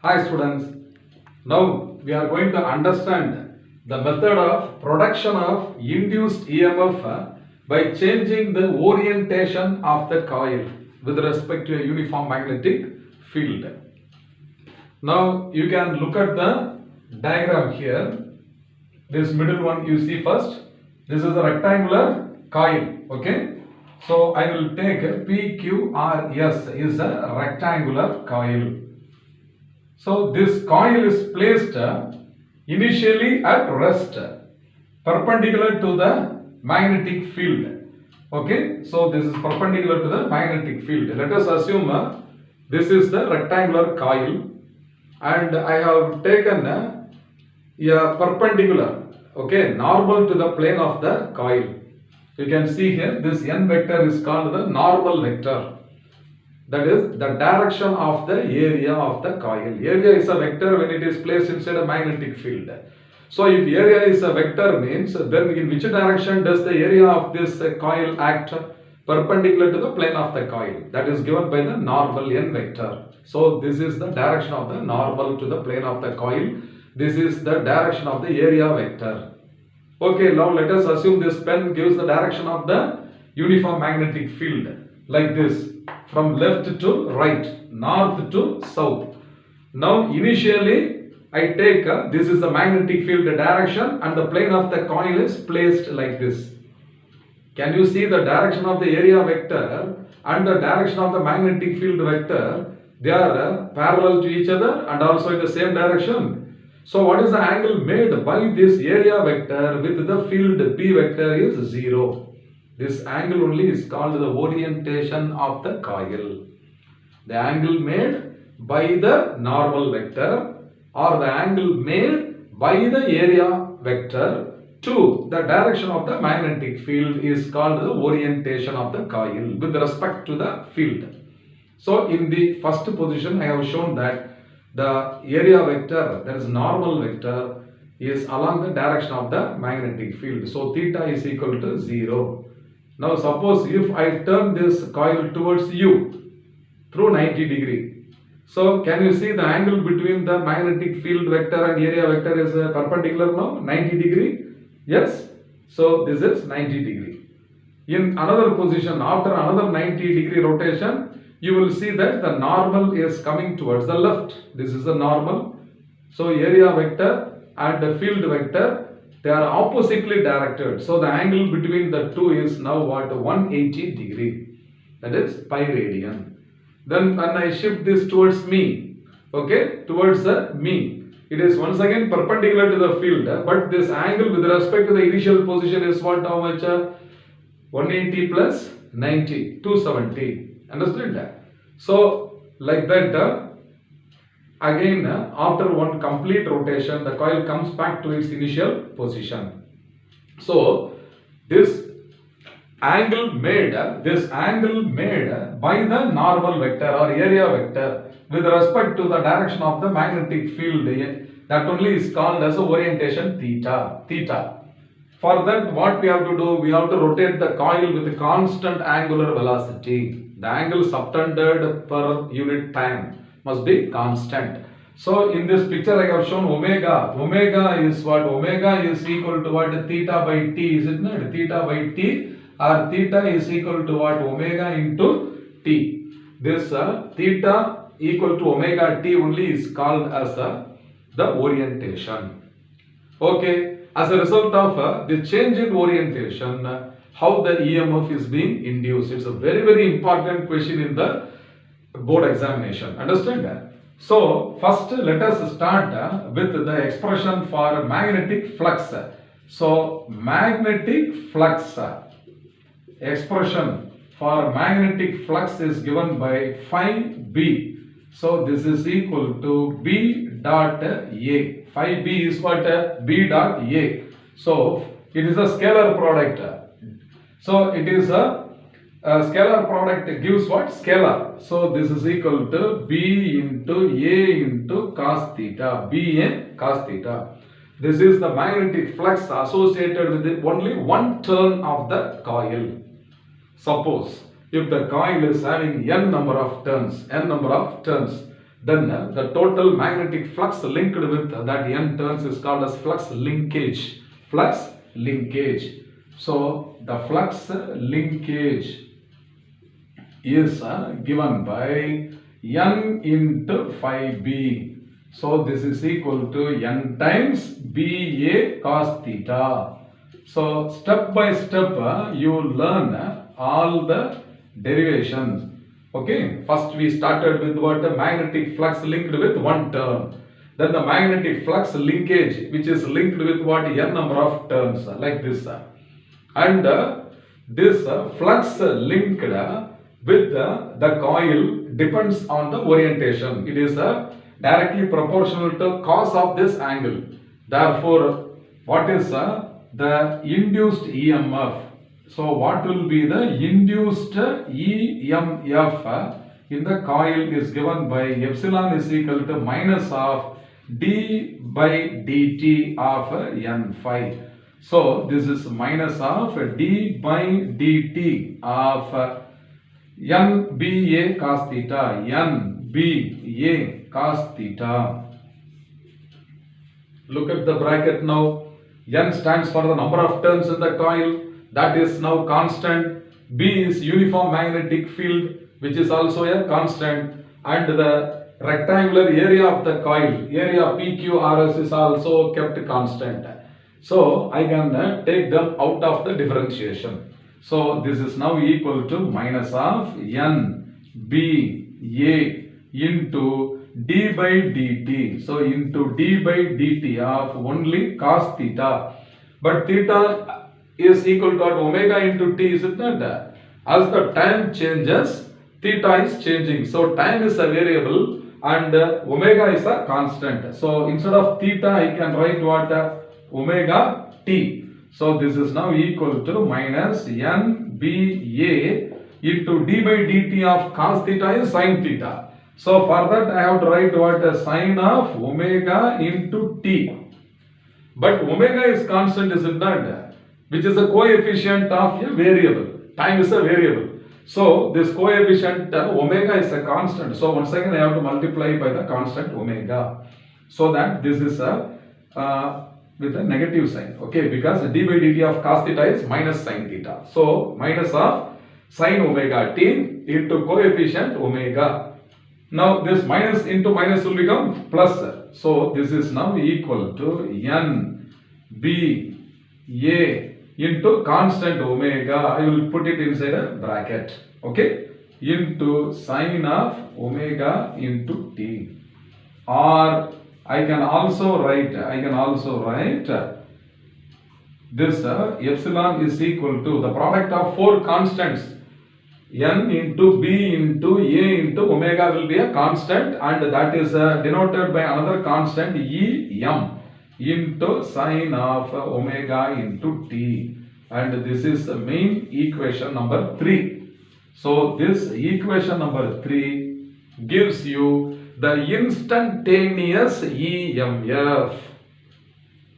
Hi students, now we are going to understand the method of production of induced EMF by changing the orientation of the coil with respect to a uniform magnetic field. Now you can look at the diagram here. This middle one you see first. This is a rectangular coil, okay? So I will take PQRS is a rectangular coil. So this coil is placed initially at rest, perpendicular to the magnetic field. Okay, so this is perpendicular to the magnetic field. Let us assume this is the rectangular coil, and I have taken a perpendicular, okay, normal to the plane of the coil. You can see here this n vector is called the normal vector. That is the direction of the area of the coil. Area is a vector when it is placed inside a magnetic field. So if area is a vector means then in which direction does the area of this coil act? Perpendicular to the plane of the coil. That is given by the normal n vector. So this is the direction of the normal to the plane of the coil. This is the direction of the area vector. Okay, now let us assume this pen gives the direction of the uniform magnetic field like this, from left to right, north to south. Now initially I take this is the magnetic field direction and the plane of the coil is placed like this. Can you see the direction of the area vector and the direction of the magnetic field vector? They are parallel to each other and also in the same direction. So what is the angle made by this area vector with the field P vector is 0. This angle only is called the orientation of the coil. The angle made by the normal vector or the angle made by the area vector to the direction of the magnetic field is called the orientation of the coil with respect to the field. So in the first position I have shown that the area vector, that is normal vector, is along the direction of the magnetic field. So theta is equal to 0. Now suppose if I turn this coil towards you through 90 degree. So can you see the angle between the magnetic field vector and area vector is perpendicular now? 90 degree? Yes. So this is 90 degree. In another position, after another 90 degree rotation, you will see that the normal is coming towards the left. This is the normal. So area vector and the field vector, they are oppositely directed. So the angle between the two is now what? 180 degree. That is pi radian. Then when I shift this towards me, okay, towards me, it is once again perpendicular to the field. But this angle with respect to the initial position is what? How much? 180 plus 90, 270. Understood that? So like that, again after one complete rotation, the coil comes back to its initial position. So this angle made by the normal vector or area vector with respect to the direction of the magnetic field, that only is called as orientation theta. For that, what we have to do? We have to rotate the coil with a constant angular velocity. The angle subtended per unit time must be constant. So in this picture I have shown omega. Omega is what? Omega is equal to what? Theta by t, is it not? Theta by t, or theta is equal to what? Omega into t. This theta equal to omega t only is called as the orientation. Okay. As a result of the change in orientation, how the EMF is being induced. It's a very, very important question in the board examination. Understand that? So, first let us start with the expression for magnetic flux. So, magnetic flux, expression for magnetic flux is given by phi B. So, this is equal to B dot A. Phi B is what? B dot A. So it is a scalar product. So it is a scalar product gives what? Scalar. So this is equal to B into A into cos theta. B in cos theta. This is the magnetic flux associated with only one turn of the coil. Suppose if the coil is having n number of turns, then the total magnetic flux linked with that n turns is called as flux linkage. Flux linkage. So the flux linkage is given by n into phi b. So this is equal to n times BA cos theta. So step by step you learn all the derivations. Okay, first we started with what? Magnetic flux linked with one term. Then the magnetic flux linkage, which is linked with what? N number of terms, like this. And this flux linked with the coil depends on the orientation. It is directly proportional to cos of this angle. Therefore, what is the induced EMF? So what will be the induced EMF in the coil is given by epsilon is equal to minus of d by dt of n phi. So this is minus of d by dt of NBA cos theta, NBA cos theta. Look at the bracket now. N stands for the number of turns in the coil, that is now constant. B is uniform magnetic field, which is also a constant, and the rectangular area of the coil, area PQRS, is also kept constant. So I can take them out of the differentiation. So this is now equal to minus of NBA into d by dt. So into d by dt of only cos theta. But theta is equal to omega into t, is it not? As the time changes, theta is changing. So time is a variable and omega is a constant. So instead of theta, I can write what? Omega t. So this is now equal to minus NBA into d by dt of cos theta is sin theta. So for that I have to write what? Sine of omega into t. But omega is constant, is it not? Which is a coefficient of a variable. Time is a variable. So this coefficient omega is a constant. So once again I have to multiply by the constant omega. So that this is with a negative sign. Okay, because d by dt of cos theta is minus sin theta. So minus of sin omega t into coefficient omega. Now this minus into minus will become plus. So this is now equal to n b a into constant omega. I will put it inside a bracket. Okay, into sine of omega into t. Or I can also write this epsilon is equal to the product of four constants. N into B into A into omega will be a constant, and that is denoted by another constant EM into sine of omega into t. And this is the main equation number 3. So this equation number 3 gives you the instantaneous EMF.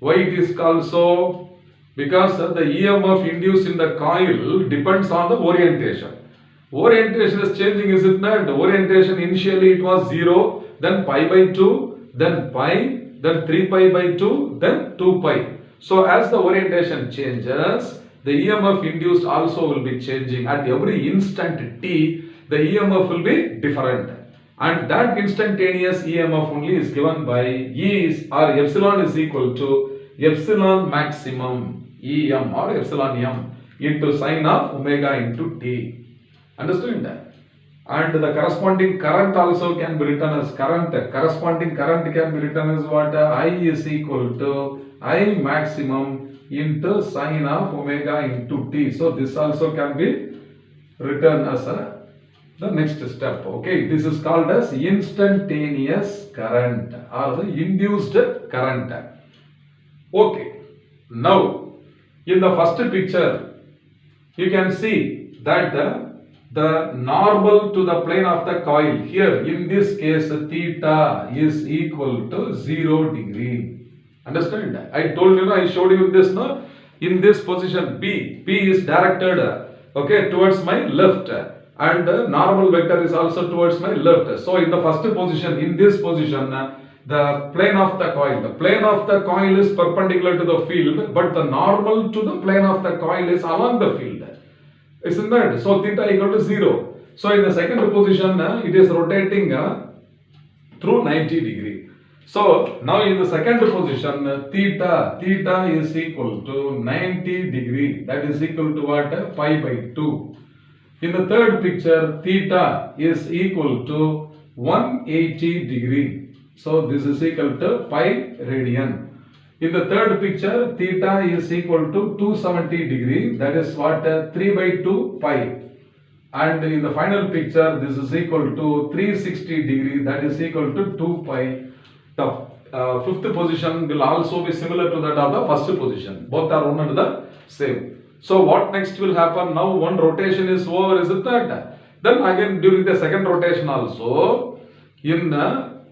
Why it is called so? Because the EMF induced in the coil depends on the orientation. Orientation is changing, is it not? The orientation initially it was 0, then pi by 2, then pi, then 3 pi by 2, then 2 pi. So as the orientation changes, the EMF induced also will be changing. At every instant t, the EMF will be different. And that instantaneous EMF only is given by E is, or epsilon is equal to epsilon maximum EM or epsilon M into sine of omega into t. Understood that? And the corresponding current also can be written as current. Corresponding current can be written as what? I is equal to I maximum into sine of omega into t. So this also can be written as the next step. Okay, this is called as instantaneous current or the induced current. Okay, now in the first picture you can see that the normal to the plane of the coil, here in this case theta is equal to 0 degree. Understand? I told you, I showed you this, in this position P is directed okay towards my left, and normal vector is also towards my left. So in the first position, in this position, the plane of the coil is perpendicular to the field, but the normal to the plane of the coil is along the field. Isn't that? So theta equal to 0. So in the second position, it is rotating through 90 degree. So now in the second position, theta is equal to 90 degree. That is equal to what? Pi by 2. In the third picture, theta is equal to 180 degree. So this is equal to pi radian. In the third picture, theta is equal to 270 degree. That is what? 3 by 2 pi. And in the final picture, this is equal to 360 degree. That is equal to 2 pi. The fifth position will also be similar to that of the first position. Both are one and the same. So what next will happen? Now one rotation is over, isn't that? Then again during the second rotation also, in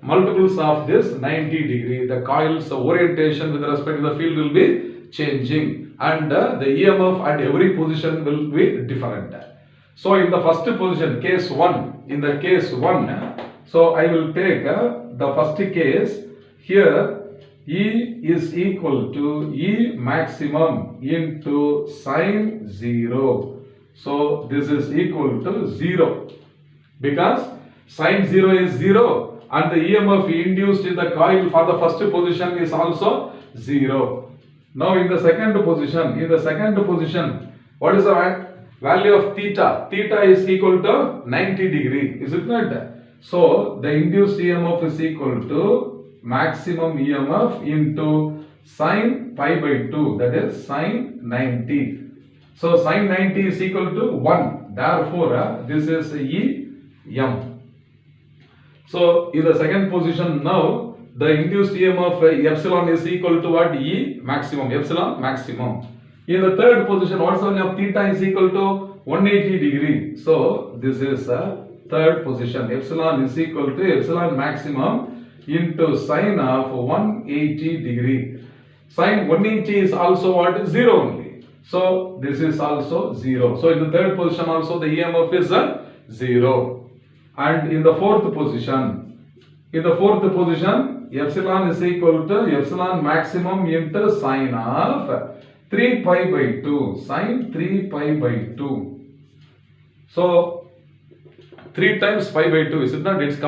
multiples of this 90 degree, the coil's orientation with respect to the field will be changing, and the EMF at every position will be different. So in the first position, case 1, in the case 1, so I will take the first case. Here E is equal to E maximum into sine 0. So this is equal to 0 because sine 0 is 0 and the EMF induced in the coil for the first position is also 0. Now in the second position, what is the value of theta? Theta is equal to 90 degree, is it not? So the induced EMF is equal to maximum EMF into sine pi by 2, that is sine 90. So sine 90 is equal to 1. Therefore, this is EM. So in the second position now, the induced EMF epsilon is equal to what? E maximum, epsilon maximum. In the third position, what's the value of theta is equal to 180 degree. So this is third position. Epsilon is equal to epsilon maximum into sine of 180 degree. Sine 180 is also what? 0 only. So this is also 0. So in the third position also the EMF is 0. And in the fourth position, epsilon is equal to epsilon maximum into sine of 3 pi by 2. Sine 3 pi by 2. So 3 times pi by 2, is it not? It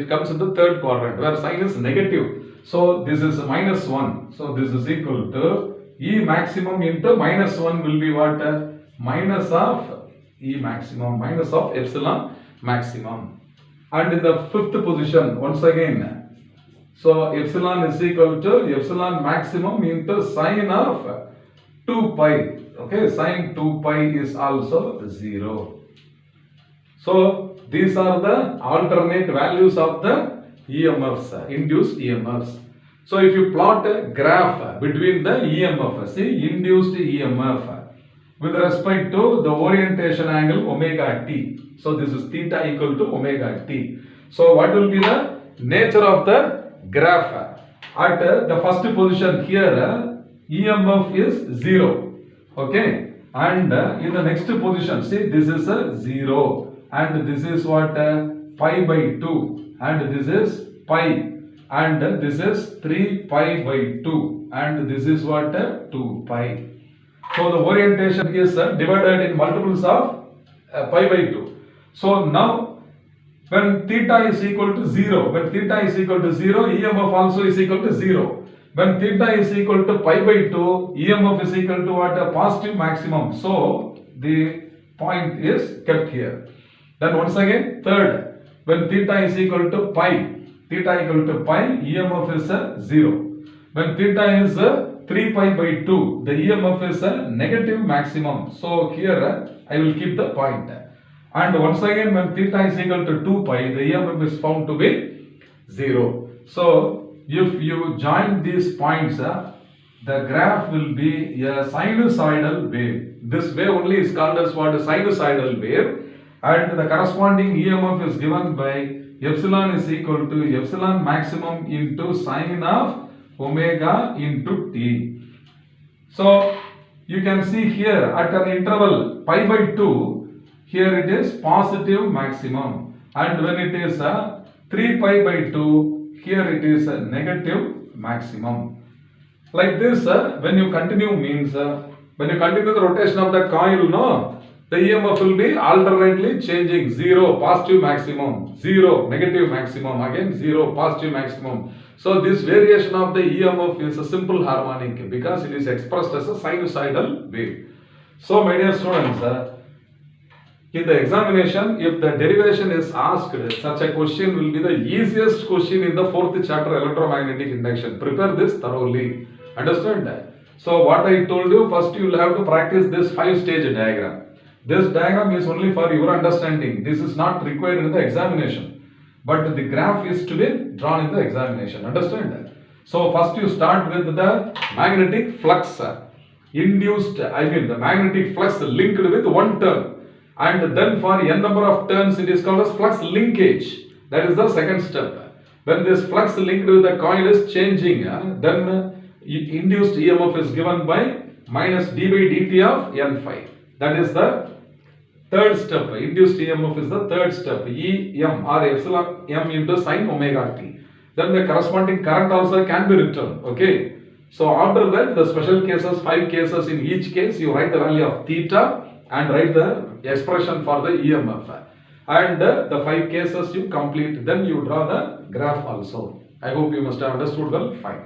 comes in the third quadrant where sign is negative. So this is minus 1. So this is equal to E maximum into minus 1 will be what? Minus of E maximum, minus of epsilon maximum. And in the fifth position, once again, so epsilon is equal to epsilon maximum into sine of 2 pi. Okay, sine 2 pi is also 0. So these are the alternate values of the EMFs, induced EMFs. So if you plot a graph between the EMF, see induced EMF with respect to the orientation angle omega t. So this is theta equal to omega t. So what will be the nature of the graph? At the first position here, EMF is 0. Okay, and in the next position, see this is a 0. And this is what? Pi by 2, and this is pi, and this is 3 pi by 2, and this is what? 2 pi. So the orientation is divided in multiples of pi by 2. So now when theta is equal to 0, EMF also is equal to 0. When theta is equal to pi by 2, EMF is equal to what? A positive maximum. So the point is kept here. Then once again, third, when theta is equal to pi, EMF is 0. When theta is 3 pi by 2, the EMF is a negative maximum. So here I will keep the point. And once again, when theta is equal to 2 pi, the EMF is found to be 0. So if you join these points, the graph will be a sinusoidal wave. This wave only is called as what? A sinusoidal wave. And the corresponding EMF is given by epsilon is equal to epsilon maximum into sine of omega into t. So you can see here at an interval pi by 2, here it is positive maximum, and when it is 3 pi by 2, here it is a negative maximum. Like this, when you continue means, when you continue the rotation of the coil, no, the EMF will be alternately changing 0 positive maximum, 0 negative maximum, again 0 positive maximum. So this variation of the EMF is a simple harmonic because it is expressed as a sinusoidal wave. So my dear students, in the examination, if the derivation is asked, such a question will be the easiest question in the 4th chapter electromagnetic induction. Prepare this thoroughly. Understand that? So what I told you, first you will have to practice this 5-stage diagram. This diagram is only for your understanding. This is not required in the examination. But the graph is to be drawn in the examination. Understand that? So first you start with the magnetic flux induced, the magnetic flux linked with one turn. And then for n number of turns it is called as flux linkage. That is the second step. When this flux linked with the coil is changing, then induced EMF is given by minus d by dt of n phi. That is the third step. Induced EMF is the third step. Em or epsilon m into sin omega t. Then the corresponding current also can be written. Okay. So after that, the special cases, 5 cases, in each case you write the value of theta and write the expression for the EMF. And the 5 cases you complete. Then you draw the graph also. I hope you must have understood well. Fine.